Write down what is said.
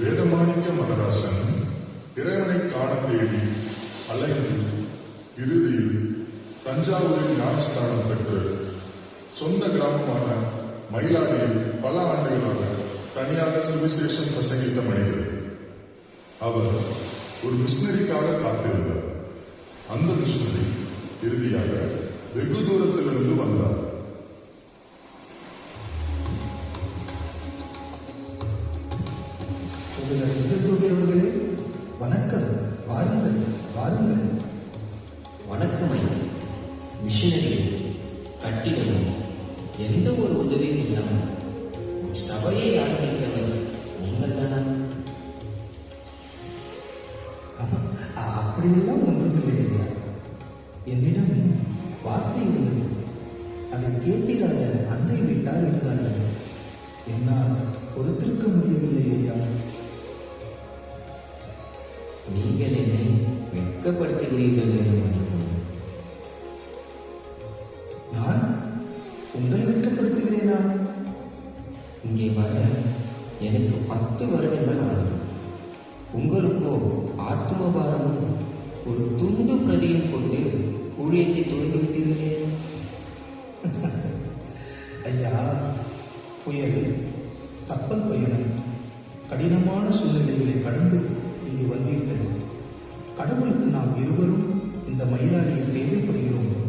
வேதமாணிக்க மகராசன் இறைவனை காண தேடி அலைந்து இறுதியில் தஞ்சாவூரில் ஞானஸ்தானம் பெற்று சொந்த கிராமமான மயிலாடியில் பல ஆண்டுகளாக தனியாக சுவிசேஷம் பிரசங்கித்த மனிதர். அவர் ஒரு மிஷினரிக்காக காத்திருந்தார். அந்த மிஷினரி இறுதியாக வெகு தூரத்திலிருந்து வந்தார். வணக்கம், வாருங்கள் வாருங்கள். வணக்கம் ஐயா. மிஷனரி கட்டிடமும் எந்த ஒரு உதவியும் இல்லாமல் ஒரு சபையை ஆரம்பித்தவர் நீங்கள் தானா? அப்படியெல்லாம் ஒன்றுமில்லை ஐயா. என்னிடம் வார்த்தை இருந்தது. அதை கேட்டிராத அன்னை வீட்டால் இருந்தார்கள். என்னால் பொறுத்திருக்க முடியவில்லை ஐயா. நீங்கள் என்னை வெட்கப்படுத்துகிறீர்கள் என்று மன்னிக்கவும். நான் உங்களை வெட்கப்படுத்துகிறேனா? இங்கே வர எனக்கு 10 வருடங்கள் ஆனது. உங்களுக்கோ ஆத்மபாரமும் ஒரு துண்டு பிரதியும் கொண்டு ஊழியத்தை தொடங்கிவிட்டீர்களே. ஐயா, புயல், கப்பல் பயணம், கடினமான சூழ்நிலைகளை கடந்து இங்கு வந்தீர்கள். கடவுளுக்கு நாம் இருவரும் இந்த மயிலாடியில் தேவைப்படுகிறோம்.